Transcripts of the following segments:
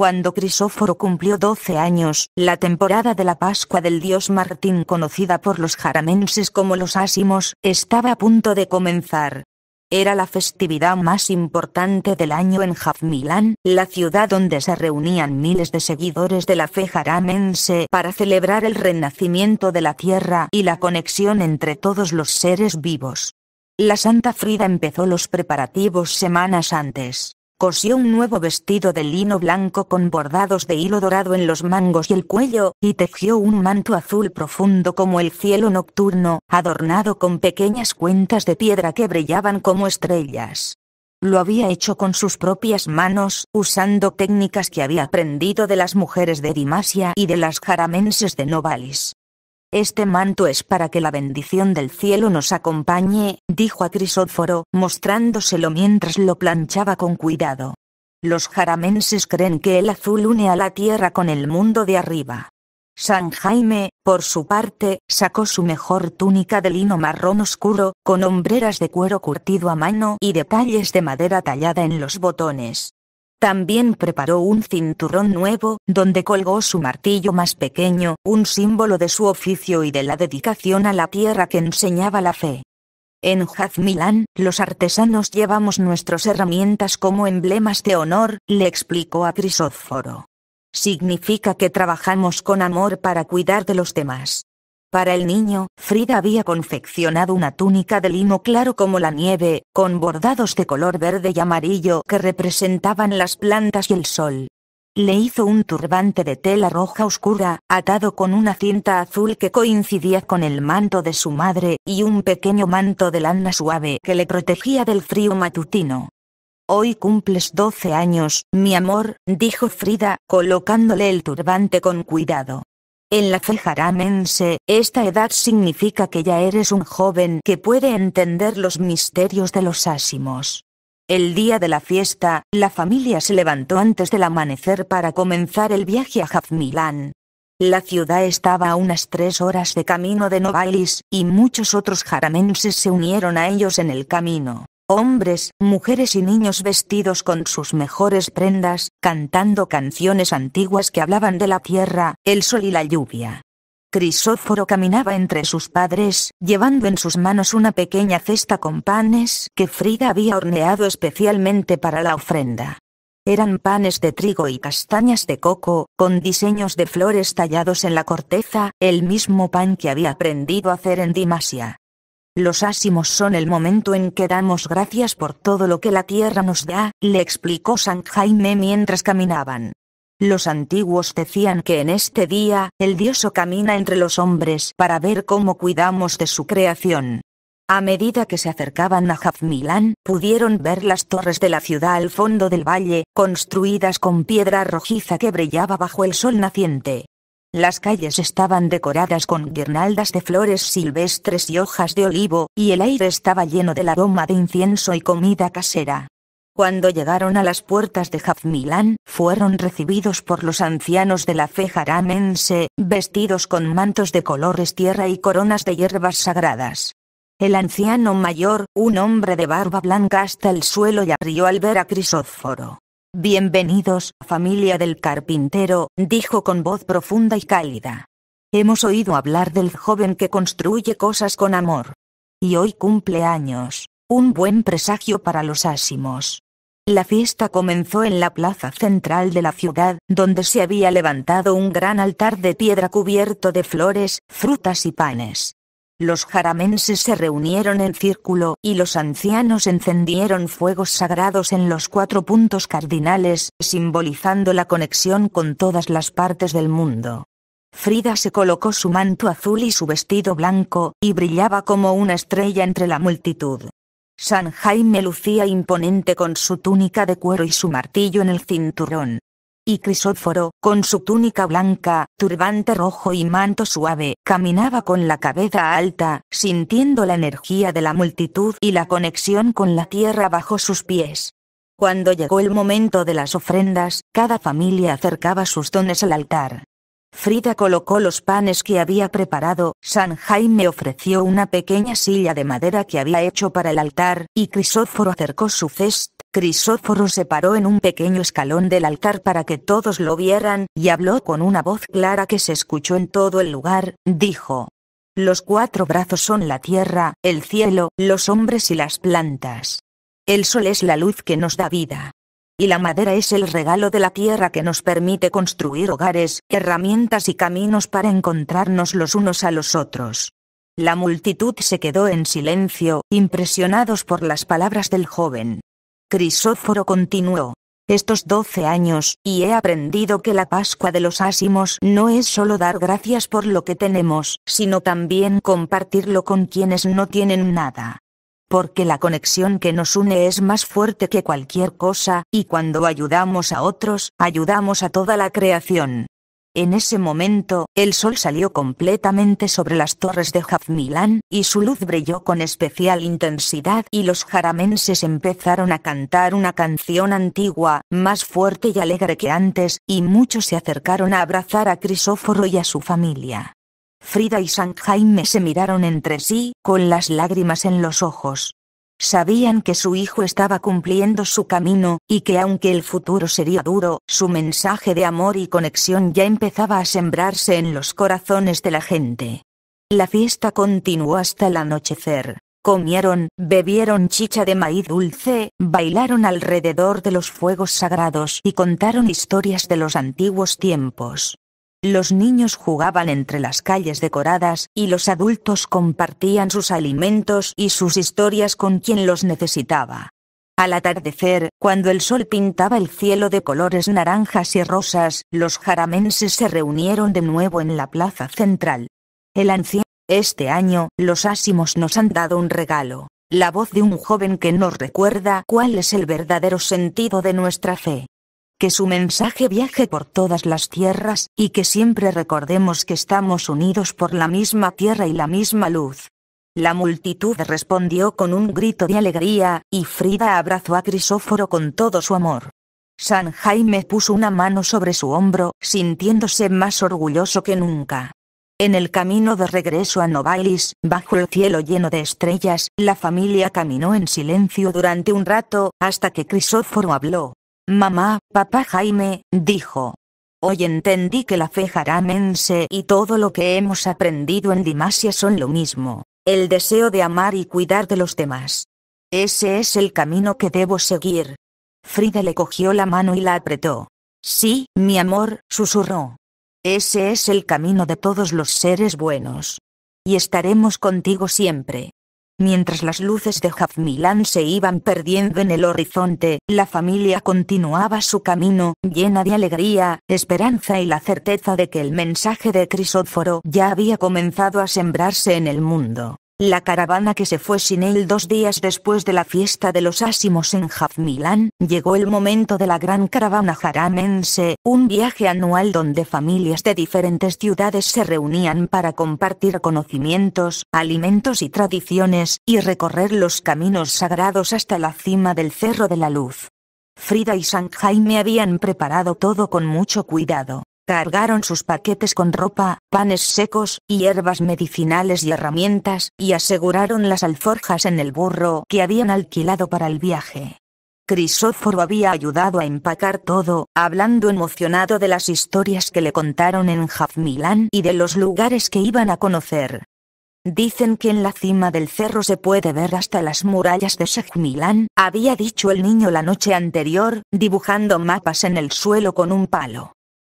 Cuando Crisóforo cumplió 12 años, la temporada de la Pascua del dios Martín, conocida por los jaramenses como los ásimos, estaba a punto de comenzar. Era la festividad más importante del año en Javmilán, la ciudad donde se reunían miles de seguidores de la fe jaramense para celebrar el renacimiento de la tierra y la conexión entre todos los seres vivos. La Santa Frida empezó los preparativos semanas antes. Cosió un nuevo vestido de lino blanco con bordados de hilo dorado en los mangos y el cuello, y tejió un manto azul profundo como el cielo nocturno, adornado con pequeñas cuentas de piedra que brillaban como estrellas. Lo había hecho con sus propias manos, usando técnicas que había aprendido de las mujeres de Dimasia y de las jaramenses de Novalis. «Este manto es para que la bendición del cielo nos acompañe», dijo a Crisóforo, mostrándoselo mientras lo planchaba con cuidado. Los jaramenses creen que el azul une a la tierra con el mundo de arriba. San Jaime, por su parte, sacó su mejor túnica de lino marrón oscuro, con hombreras de cuero curtido a mano y detalles de madera tallada en los botones. También preparó un cinturón nuevo, donde colgó su martillo más pequeño, un símbolo de su oficio y de la dedicación a la tierra que enseñaba la fe. En Javmilán, los artesanos llevamos nuestras herramientas como emblemas de honor, le explicó a Crisóforo. Significa que trabajamos con amor para cuidar de los demás. Para el niño, Frida había confeccionado una túnica de lino claro como la nieve, con bordados de color verde y amarillo que representaban las plantas y el sol. Le hizo un turbante de tela roja oscura, atado con una cinta azul que coincidía con el manto de su madre, y un pequeño manto de lana suave que le protegía del frío matutino. «Hoy cumples 12 años, mi amor», dijo Frida, colocándole el turbante con cuidado. En la fe jaramense, esta edad significa que ya eres un joven que puede entender los misterios de los ásimos. El día de la fiesta, la familia se levantó antes del amanecer para comenzar el viaje a Javmilán. La ciudad estaba a unas 3 horas de camino de Novalis, y muchos otros jaramenses se unieron a ellos en el camino. Hombres, mujeres y niños vestidos con sus mejores prendas, cantando canciones antiguas que hablaban de la tierra, el sol y la lluvia. Crisóforo caminaba entre sus padres, llevando en sus manos una pequeña cesta con panes que Frida había horneado especialmente para la ofrenda. Eran panes de trigo y castañas de coco, con diseños de flores tallados en la corteza, el mismo pan que había aprendido a hacer en Dimasia. Los ásimos son el momento en que damos gracias por todo lo que la tierra nos da, le explicó San Jaime mientras caminaban. Los antiguos decían que en este día, el dioso camina entre los hombres para ver cómo cuidamos de su creación. A medida que se acercaban a Javmilán, pudieron ver las torres de la ciudad al fondo del valle, construidas con piedra rojiza que brillaba bajo el sol naciente. Las calles estaban decoradas con guirnaldas de flores silvestres y hojas de olivo, y el aire estaba lleno del aroma de incienso y comida casera. Cuando llegaron a las puertas de Javmilán, fueron recibidos por los ancianos de la fe jaramense, vestidos con mantos de colores tierra y coronas de hierbas sagradas. El anciano mayor, un hombre de barba blanca hasta el suelo, y rió al ver a Crisóforo. «Bienvenidos, familia del carpintero», dijo con voz profunda y cálida. «Hemos oído hablar del joven que construye cosas con amor. Y hoy cumple años, un buen presagio para los ásimos». La fiesta comenzó en la plaza central de la ciudad, donde se había levantado un gran altar de piedra cubierto de flores, frutas y panes. Los jaramenses se reunieron en círculo, y los ancianos encendieron fuegos sagrados en los 4 puntos cardinales, simbolizando la conexión con todas las partes del mundo. Frida se colocó su manto azul y su vestido blanco, y brillaba como una estrella entre la multitud. San Jaime lucía imponente con su túnica de cuero y su martillo en el cinturón. Y Crisóforo, con su túnica blanca, turbante rojo y manto suave, caminaba con la cabeza alta, sintiendo la energía de la multitud y la conexión con la tierra bajo sus pies. Cuando llegó el momento de las ofrendas, cada familia acercaba sus dones al altar. Frida colocó los panes que había preparado, San Jaime ofreció una pequeña silla de madera que había hecho para el altar, y Crisóforo acercó su cesta, Crisóforo se paró en un pequeño escalón del altar para que todos lo vieran, y habló con una voz clara que se escuchó en todo el lugar. Dijo: los 4 brazos son la tierra, el cielo, los hombres y las plantas. El sol es la luz que nos da vida. Y la madera es el regalo de la tierra que nos permite construir hogares, herramientas y caminos para encontrarnos los unos a los otros. La multitud se quedó en silencio, impresionados por las palabras del joven. Crisóforo continuó: estos 12 años, y he aprendido que la Pascua de los Ázimos no es solo dar gracias por lo que tenemos, sino también compartirlo con quienes no tienen nada. Porque la conexión que nos une es más fuerte que cualquier cosa, y cuando ayudamos a otros, ayudamos a toda la creación. En ese momento, el sol salió completamente sobre las torres de Jafmilán, y su luz brilló con especial intensidad, y los jaramenses empezaron a cantar una canción antigua, más fuerte y alegre que antes, y muchos se acercaron a abrazar a Crisóforo y a su familia. Frida y San Jaime se miraron entre sí, con las lágrimas en los ojos. Sabían que su hijo estaba cumpliendo su camino, y que aunque el futuro sería duro, su mensaje de amor y conexión ya empezaba a sembrarse en los corazones de la gente. La fiesta continuó hasta el anochecer. Comieron, bebieron chicha de maíz dulce, bailaron alrededor de los fuegos sagrados y contaron historias de los antiguos tiempos. Los niños jugaban entre las calles decoradas, y los adultos compartían sus alimentos y sus historias con quien los necesitaba. Al atardecer, cuando el sol pintaba el cielo de colores naranjas y rosas, los jaramenses se reunieron de nuevo en la plaza central. El anciano: este año, los Ázimos nos han dado un regalo, la voz de un joven que nos recuerda cuál es el verdadero sentido de nuestra fe. Que su mensaje viaje por todas las tierras, y que siempre recordemos que estamos unidos por la misma tierra y la misma luz. La multitud respondió con un grito de alegría, y Frida abrazó a Crisóforo con todo su amor. San Jaime puso una mano sobre su hombro, sintiéndose más orgulloso que nunca. En el camino de regreso a Novalis, bajo el cielo lleno de estrellas, la familia caminó en silencio durante un rato, hasta que Crisóforo habló. Mamá, papá Jaime, dijo. Hoy entendí que la fe jaramense y todo lo que hemos aprendido en Dimasia son lo mismo, el deseo de amar y cuidar de los demás. Ese es el camino que debo seguir. Frida le cogió la mano y la apretó. Sí, mi amor, susurró. Ese es el camino de todos los seres buenos. Y estaremos contigo siempre. Mientras las luces de Jafmilán se iban perdiendo en el horizonte, la familia continuaba su camino, llena de alegría, esperanza y la certeza de que el mensaje de Crisóforo ya había comenzado a sembrarse en el mundo. La caravana que se fue sin él 2 días después de la fiesta de los Ázimos en Jafmilán, llegó el momento de la gran caravana jaramense, un viaje anual donde familias de diferentes ciudades se reunían para compartir conocimientos, alimentos y tradiciones, y recorrer los caminos sagrados hasta la cima del Cerro de la Luz. Frida y San Jaime habían preparado todo con mucho cuidado. Cargaron sus paquetes con ropa, panes secos, hierbas medicinales y herramientas, y aseguraron las alforjas en el burro que habían alquilado para el viaje. Crisóforo había ayudado a empacar todo, hablando emocionado de las historias que le contaron en Jafmilán y de los lugares que iban a conocer. Dicen que en la cima del cerro se puede ver hasta las murallas de Jafmilán, había dicho el niño la noche anterior, dibujando mapas en el suelo con un palo.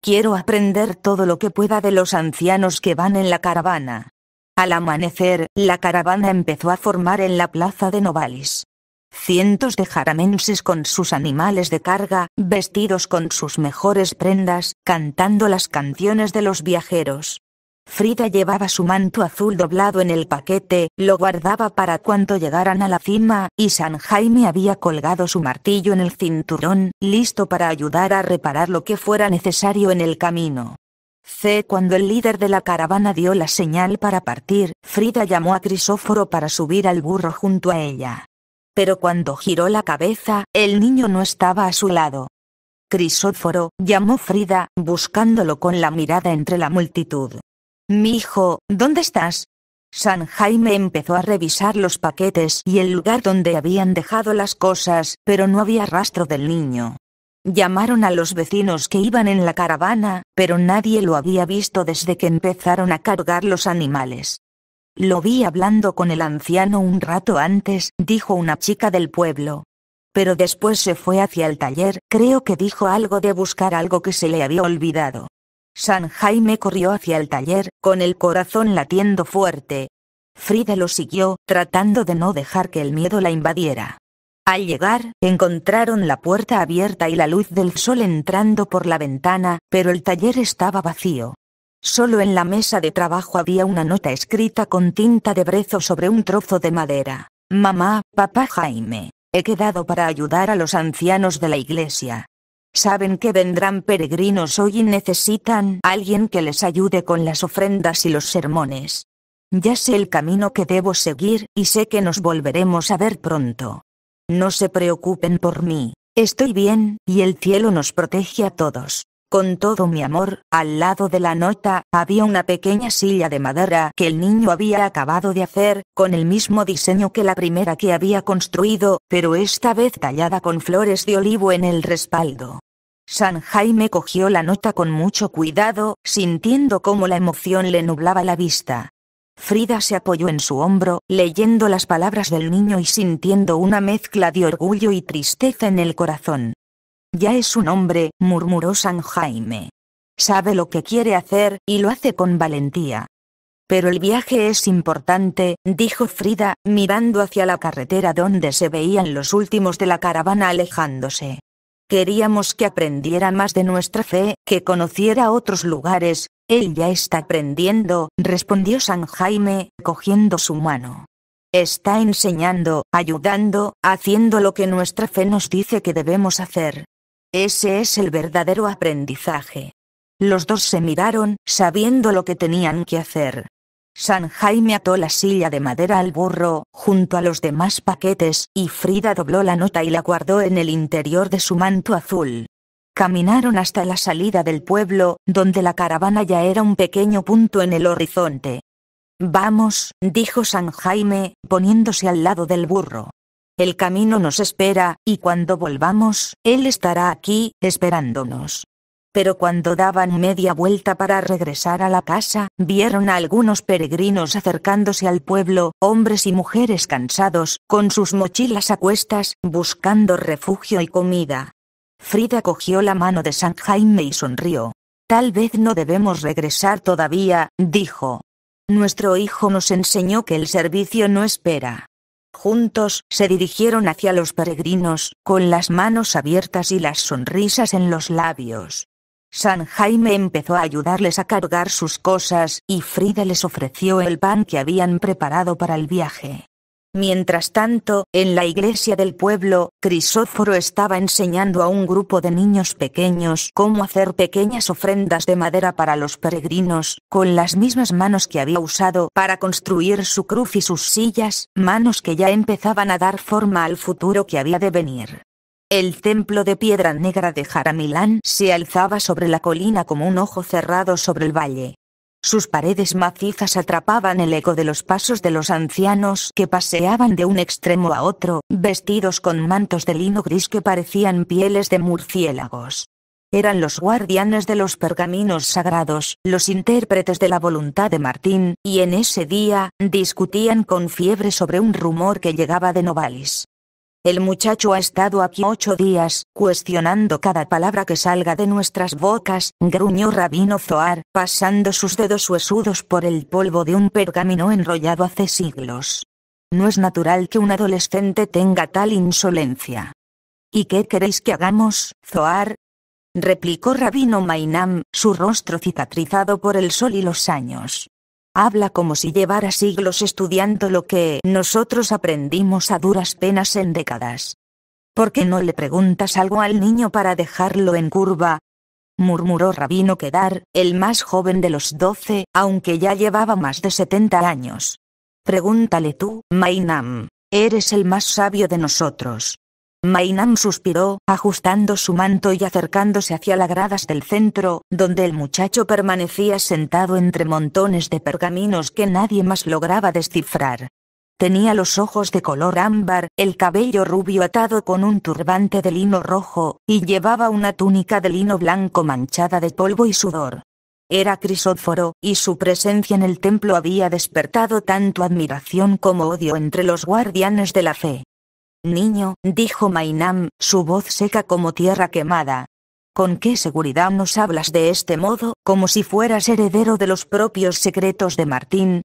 Quiero aprender todo lo que pueda de los ancianos que van en la caravana. Al amanecer, la caravana empezó a formar en la plaza de Novalis. Cientos de jaramenses con sus animales de carga, vestidos con sus mejores prendas, cantando las canciones de los viajeros. Frida llevaba su manto azul doblado en el paquete, lo guardaba para cuando llegaran a la cima, y San Jaime había colgado su martillo en el cinturón, listo para ayudar a reparar lo que fuera necesario en el camino. Cuando el líder de la caravana dio la señal para partir, Frida llamó a Crisóforo para subir al burro junto a ella. Pero cuando giró la cabeza, el niño no estaba a su lado. Crisóforo, llamó Frida, buscándolo con la mirada entre la multitud. Mi hijo, ¿dónde estás? San Jaime empezó a revisar los paquetes y el lugar donde habían dejado las cosas, pero no había rastro del niño. Llamaron a los vecinos que iban en la caravana, pero nadie lo había visto desde que empezaron a cargar los animales. Lo vi hablando con el anciano un rato antes, dijo una chica del pueblo. Pero después se fue hacia el taller, creo que dijo algo de buscar algo que se le había olvidado. San Jaime corrió hacia el taller, con el corazón latiendo fuerte. Frida lo siguió, tratando de no dejar que el miedo la invadiera. Al llegar, encontraron la puerta abierta y la luz del sol entrando por la ventana, pero el taller estaba vacío. Solo en la mesa de trabajo había una nota escrita con tinta de brezo sobre un trozo de madera. Mamá, papá Jaime, he quedado para ayudar a los ancianos de la iglesia. Saben que vendrán peregrinos hoy y necesitan a alguien que les ayude con las ofrendas y los sermones. Ya sé el camino que debo seguir, y sé que nos volveremos a ver pronto. No se preocupen por mí, estoy bien, y el cielo nos protege a todos. Con todo mi amor. Al lado de la nota, había una pequeña silla de madera que el niño había acabado de hacer, con el mismo diseño que la primera que había construido, pero esta vez tallada con flores de olivo en el respaldo. San Jaime cogió la nota con mucho cuidado, sintiendo cómo la emoción le nublaba la vista. Frida se apoyó en su hombro, leyendo las palabras del niño y sintiendo una mezcla de orgullo y tristeza en el corazón. Ya es un hombre, murmuró San Jaime. Sabe lo que quiere hacer, y lo hace con valentía. Pero el viaje es importante, dijo Frida, mirando hacia la carretera donde se veían los últimos de la caravana alejándose. Queríamos que aprendiera más de nuestra fe, que conociera otros lugares. Él ya está aprendiendo, respondió San Jaime, cogiendo su mano. Está enseñando, ayudando, haciendo lo que nuestra fe nos dice que debemos hacer. Ese es el verdadero aprendizaje. Los dos se miraron, sabiendo lo que tenían que hacer. San Jaime ató la silla de madera al burro, junto a los demás paquetes, y Frida dobló la nota y la guardó en el interior de su manto azul. Caminaron hasta la salida del pueblo, donde la caravana ya era un pequeño punto en el horizonte. Vamos, dijo San Jaime, poniéndose al lado del burro. El camino nos espera, y cuando volvamos, él estará aquí, esperándonos. Pero cuando daban media vuelta para regresar a la casa, vieron a algunos peregrinos acercándose al pueblo, hombres y mujeres cansados, con sus mochilas a cuestas, buscando refugio y comida. Frida cogió la mano de San Jaime y sonrió. Tal vez no debemos regresar todavía, dijo. Nuestro hijo nos enseñó que el servicio no espera. Juntos, se dirigieron hacia los peregrinos, con las manos abiertas y las sonrisas en los labios. San Jaime empezó a ayudarles a cargar sus cosas, y Frida les ofreció el pan que habían preparado para el viaje. Mientras tanto, en la iglesia del pueblo, Crisóforo estaba enseñando a un grupo de niños pequeños cómo hacer pequeñas ofrendas de madera para los peregrinos, con las mismas manos que había usado para construir su cruz y sus sillas, manos que ya empezaban a dar forma al futuro que había de venir. El templo de piedra negra de Jaramilán se alzaba sobre la colina como un ojo cerrado sobre el valle. Sus paredes macizas atrapaban el eco de los pasos de los ancianos que paseaban de un extremo a otro, vestidos con mantos de lino gris que parecían pieles de murciélagos. Eran los guardianes de los pergaminos sagrados, los intérpretes de la voluntad de Martín, y en ese día, discutían con fiebre sobre un rumor que llegaba de Novalis. El muchacho ha estado aquí 8 días, cuestionando cada palabra que salga de nuestras bocas, gruñó Rabino Zohar, pasando sus dedos huesudos por el polvo de un pergamino enrollado hace siglos. No es natural que un adolescente tenga tal insolencia. ¿Y qué queréis que hagamos, Zohar? Replicó Rabino Mainam, su rostro cicatrizado por el sol y los años. Habla como si llevara siglos estudiando lo que nosotros aprendimos a duras penas en décadas. ¿Por qué no le preguntas algo al niño para dejarlo en curva? Murmuró Rabino Kedar, el más joven de los 12, aunque ya llevaba más de 70 años. Pregúntale tú, Mainam. Eres el más sabio de nosotros. Mainam suspiró, ajustando su manto y acercándose hacia las gradas del centro, donde el muchacho permanecía sentado entre montones de pergaminos que nadie más lograba descifrar. Tenía los ojos de color ámbar, el cabello rubio atado con un turbante de lino rojo, y llevaba una túnica de lino blanco manchada de polvo y sudor. Era Crisóforo, y su presencia en el templo había despertado tanto admiración como odio entre los guardianes de la fe. «Niño», dijo Mainam, su voz seca como tierra quemada. «¿Con qué seguridad nos hablas de este modo, como si fueras heredero de los propios secretos de Martín?»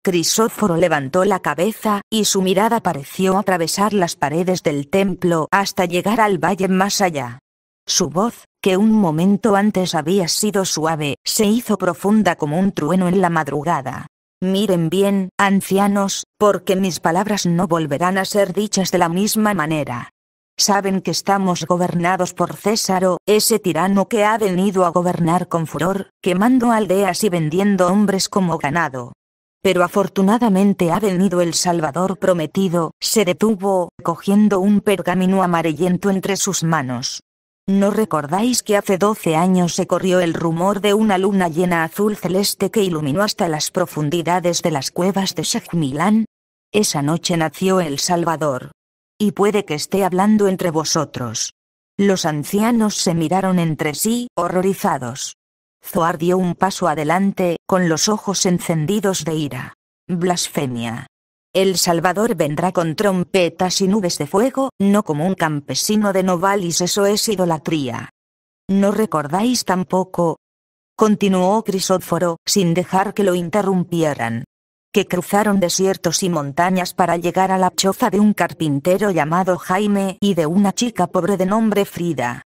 Crisóforo levantó la cabeza, y su mirada pareció atravesar las paredes del templo hasta llegar al valle más allá. Su voz, que un momento antes había sido suave, se hizo profunda como un trueno en la madrugada. «Miren bien, ancianos, porque mis palabras no volverán a ser dichas de la misma manera. Saben que estamos gobernados por Césaro, ese tirano que ha venido a gobernar con furor, quemando aldeas y vendiendo hombres como ganado. Pero afortunadamente ha venido el Salvador prometido», se detuvo, cogiendo un pergamino amarillento entre sus manos. ¿No recordáis que hace 12 años se corrió el rumor de una luna llena azul celeste que iluminó hasta las profundidades de las cuevas de Shahmilán? Esa noche nació el Salvador. Y puede que esté hablando entre vosotros. Los ancianos se miraron entre sí, horrorizados. Zoar dio un paso adelante, con los ojos encendidos de ira. «Blasfemia. El Salvador vendrá con trompetas y nubes de fuego, no como un campesino de Novalis, eso es idolatría. ¿No recordáis tampoco?», continuó Crisóforo, sin dejar que lo interrumpieran, «que cruzaron desiertos y montañas para llegar a la choza de un carpintero llamado Jaime y de una chica pobre de nombre Frida?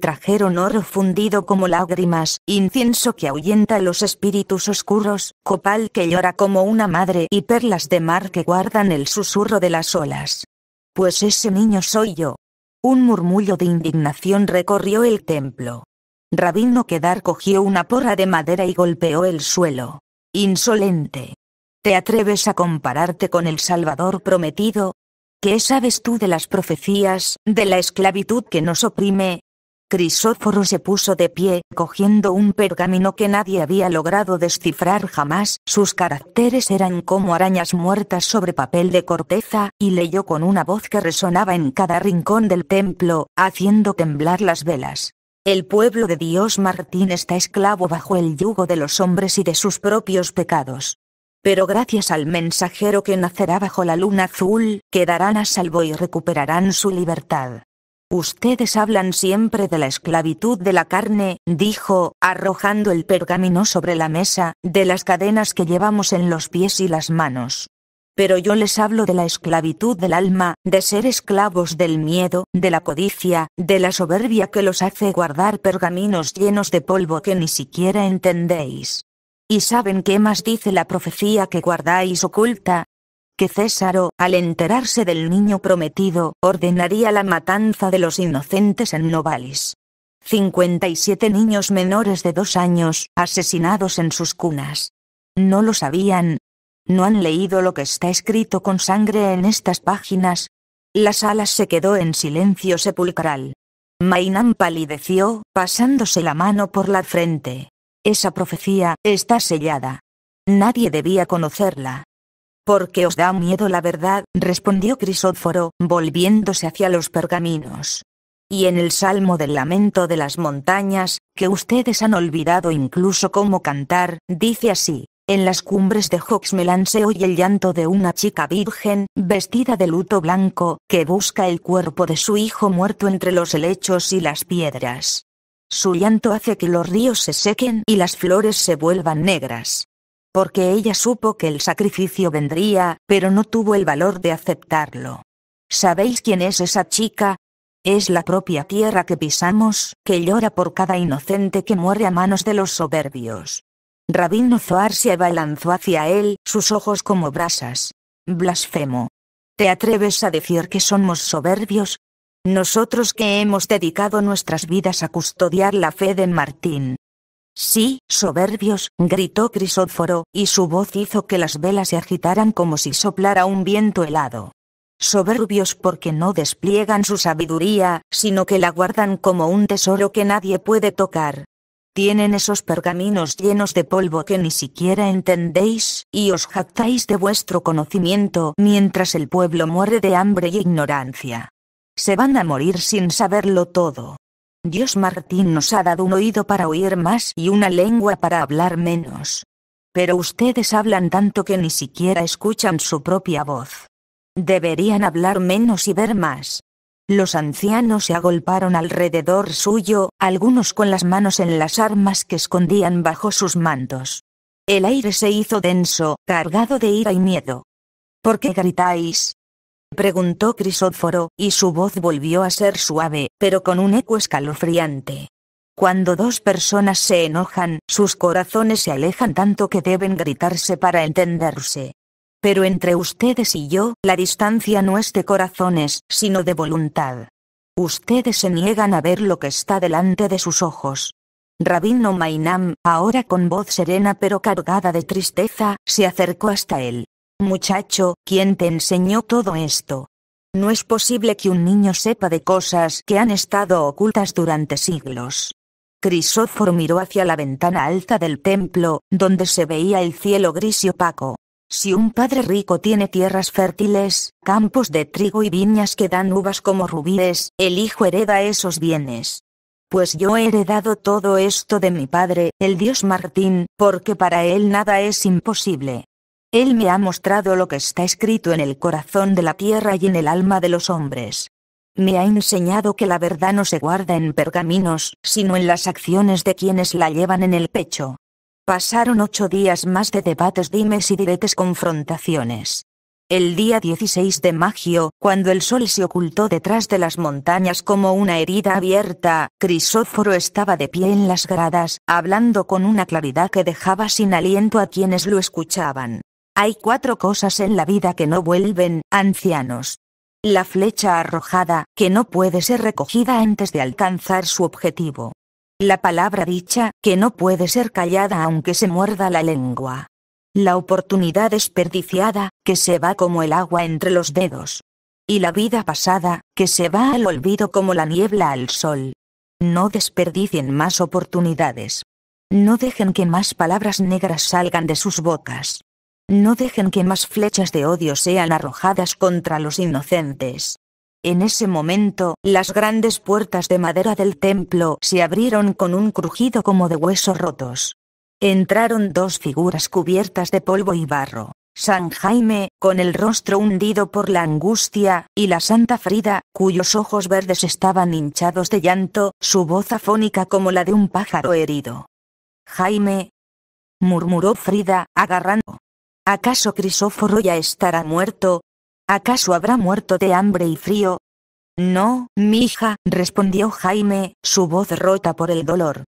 Trajeron oro fundido como lágrimas, incienso que ahuyenta los espíritus oscuros, copal que llora como una madre y perlas de mar que guardan el susurro de las olas. Pues ese niño soy yo». Un murmullo de indignación recorrió el templo. Rabino Kedar cogió una porra de madera y golpeó el suelo. «Insolente. ¿Te atreves a compararte con el Salvador prometido? ¿Qué sabes tú de las profecías, de la esclavitud que nos oprime?» Crisóforo se puso de pie, cogiendo un pergamino que nadie había logrado descifrar jamás. Sus caracteres eran como arañas muertas sobre papel de corteza, y leyó con una voz que resonaba en cada rincón del templo, haciendo temblar las velas. «El pueblo de Dios Martín está esclavo bajo el yugo de los hombres y de sus propios pecados. Pero gracias al mensajero que nacerá bajo la luna azul, quedarán a salvo y recuperarán su libertad». «Ustedes hablan siempre de la esclavitud de la carne», dijo, arrojando el pergamino sobre la mesa, «de las cadenas que llevamos en los pies y las manos. Pero yo les hablo de la esclavitud del alma, de ser esclavos del miedo, de la codicia, de la soberbia que los hace guardar pergaminos llenos de polvo que ni siquiera entendéis. ¿Y saben qué más dice la profecía que guardáis oculta? Que Césaro, al enterarse del niño prometido, ordenaría la matanza de los inocentes en Novalis. 57 niños menores de 2 años, asesinados en sus cunas. ¿No lo sabían? ¿No han leído lo que está escrito con sangre en estas páginas?» La sala se quedó en silencio sepulcral. Mainam palideció, pasándose la mano por la frente. «Esa profecía está sellada. Nadie debía conocerla». «Porque os da miedo la verdad», respondió Crisóforo, volviéndose hacia los pergaminos. «Y en el Salmo del Lamento de las Montañas, que ustedes han olvidado incluso cómo cantar, dice así: en las cumbres de Joxmelán se oye el llanto de una chica virgen, vestida de luto blanco, que busca el cuerpo de su hijo muerto entre los helechos y las piedras. Su llanto hace que los ríos se sequen y las flores se vuelvan negras. Porque ella supo que el sacrificio vendría, pero no tuvo el valor de aceptarlo. ¿Sabéis quién es esa chica? Es la propia tierra que pisamos, que llora por cada inocente que muere a manos de los soberbios». Rabino Zohar se abalanzó hacia él, sus ojos como brasas. «Blasfemo. ¿Te atreves a decir que somos soberbios? Nosotros que hemos dedicado nuestras vidas a custodiar la fe de Martín». «Sí, soberbios», gritó Crisóforo, y su voz hizo que las velas se agitaran como si soplara un viento helado. soberbios porque no despliegan su sabiduría, sino que la guardan como un tesoro que nadie puede tocar. Tienen esos pergaminos llenos de polvo que ni siquiera entendéis, y os jactáis de vuestro conocimiento mientras el pueblo muere de hambre y ignorancia. Se van a morir sin saberlo todo. Dios Martín nos ha dado un oído para oír más y una lengua para hablar menos. Pero ustedes hablan tanto que ni siquiera escuchan su propia voz. Deberían hablar menos y ver más. Los ancianos se agolparon alrededor suyo, algunos con las manos en las armas que escondían bajo sus mantos. El aire se hizo denso, cargado de ira y miedo. ¿Por qué gritáis?, preguntó Crisóforo, y su voz volvió a ser suave, pero con un eco escalofriante. Cuando dos personas se enojan, sus corazones se alejan tanto que deben gritarse para entenderse. Pero entre ustedes y yo, la distancia no es de corazones, sino de voluntad. Ustedes se niegan a ver lo que está delante de sus ojos. Rabino Mainam, ahora con voz serena pero cargada de tristeza, se acercó hasta él. Muchacho, ¿quién te enseñó todo esto? No es posible que un niño sepa de cosas que han estado ocultas durante siglos. Crisóforo miró hacia la ventana alta del templo, donde se veía el cielo gris y opaco. Si un padre rico tiene tierras fértiles, campos de trigo y viñas que dan uvas como rubíes, el hijo hereda esos bienes. Pues yo he heredado todo esto de mi padre, el dios Martín, porque para él nada es imposible. Él me ha mostrado lo que está escrito en el corazón de la tierra y en el alma de los hombres. Me ha enseñado que la verdad no se guarda en pergaminos, sino en las acciones de quienes la llevan en el pecho. Pasaron 8 días más de debates, dimes y diretes, confrontaciones. El día 16 de mayo, cuando el sol se ocultó detrás de las montañas como una herida abierta, Crisóforo estaba de pie en las gradas, hablando con una claridad que dejaba sin aliento a quienes lo escuchaban. Hay 4 cosas en la vida que no vuelven, ancianos. La flecha arrojada, que no puede ser recogida antes de alcanzar su objetivo. La palabra dicha, que no puede ser callada aunque se muerda la lengua. La oportunidad desperdiciada, que se va como el agua entre los dedos. Y la vida pasada, que se va al olvido como la niebla al sol. No desperdicien más oportunidades. No dejen que más palabras negras salgan de sus bocas. No dejen que más flechas de odio sean arrojadas contra los inocentes. En ese momento, las grandes puertas de madera del templo se abrieron con un crujido como de huesos rotos. Entraron 2 figuras cubiertas de polvo y barro. San Jaime, con el rostro hundido por la angustia, y la Santa Frida, cuyos ojos verdes estaban hinchados de llanto, su voz afónica como la de un pájaro herido. Jaime, murmuró Frida, agarrando. ¿Acaso Crisóforo ya estará muerto? ¿Acaso habrá muerto de hambre y frío? No, mi hija, respondió Jaime, su voz rota por el dolor.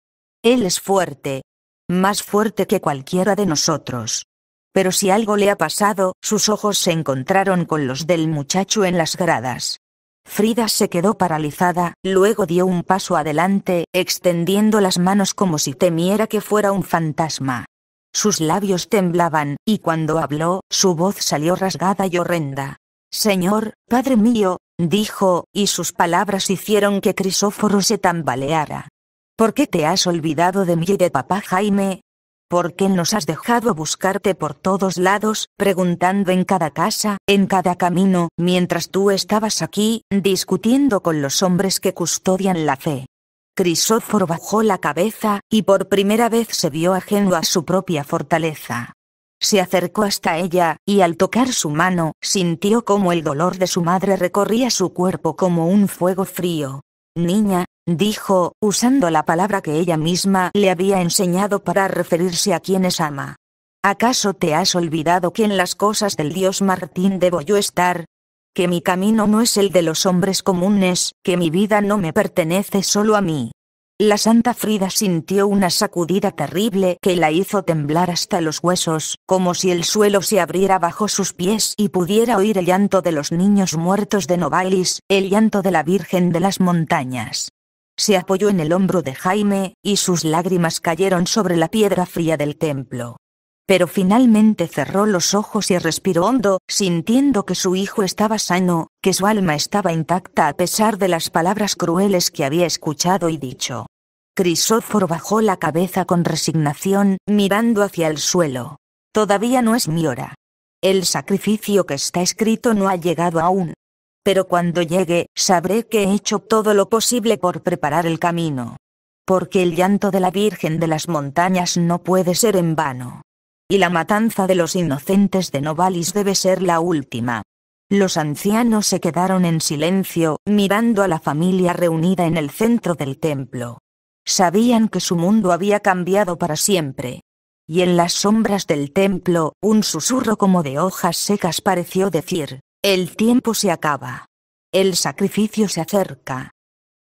Él es fuerte. Más fuerte que cualquiera de nosotros. Pero si algo le ha pasado, sus ojos se encontraron con los del muchacho en las gradas. Frida se quedó paralizada, luego dio un paso adelante, extendiendo las manos como si temiera que fuera un fantasma. Sus labios temblaban, y cuando habló, su voz salió rasgada y horrenda. Señor, padre mío, dijo, y sus palabras hicieron que Crisóforo se tambaleara. ¿Por qué te has olvidado de mí y de papá Jaime? ¿Por qué nos has dejado buscarte por todos lados, preguntando en cada casa, en cada camino, mientras tú estabas aquí, discutiendo con los hombres que custodian la fe? Crisóforo bajó la cabeza, y por primera vez se vio ajeno a su propia fortaleza. Se acercó hasta ella, y al tocar su mano, sintió como el dolor de su madre recorría su cuerpo como un fuego frío. Niña, dijo, usando la palabra que ella misma le había enseñado para referirse a quienes ama. ¿Acaso te has olvidado que en las cosas del dios Martín debo yo estar? Que mi camino no es el de los hombres comunes, que mi vida no me pertenece solo a mí. La Santa Frida sintió una sacudida terrible que la hizo temblar hasta los huesos, como si el suelo se abriera bajo sus pies y pudiera oír el llanto de los niños muertos de Novalis, el llanto de la Virgen de las Montañas. Se apoyó en el hombro de Jaime, y sus lágrimas cayeron sobre la piedra fría del templo. Pero finalmente cerró los ojos y respiró hondo, sintiendo que su hijo estaba sano, que su alma estaba intacta a pesar de las palabras crueles que había escuchado y dicho. Crisóforo bajó la cabeza con resignación, mirando hacia el suelo. Todavía no es mi hora. El sacrificio que está escrito no ha llegado aún. Pero cuando llegue, sabré que he hecho todo lo posible por preparar el camino. Porque el llanto de la Virgen de las montañas no puede ser en vano. Y la matanza de los inocentes de Novalis debe ser la última. Los ancianos se quedaron en silencio, mirando a la familia reunida en el centro del templo. Sabían que su mundo había cambiado para siempre. Y en las sombras del templo, un susurro como de hojas secas pareció decir: el tiempo se acaba. El sacrificio se acerca.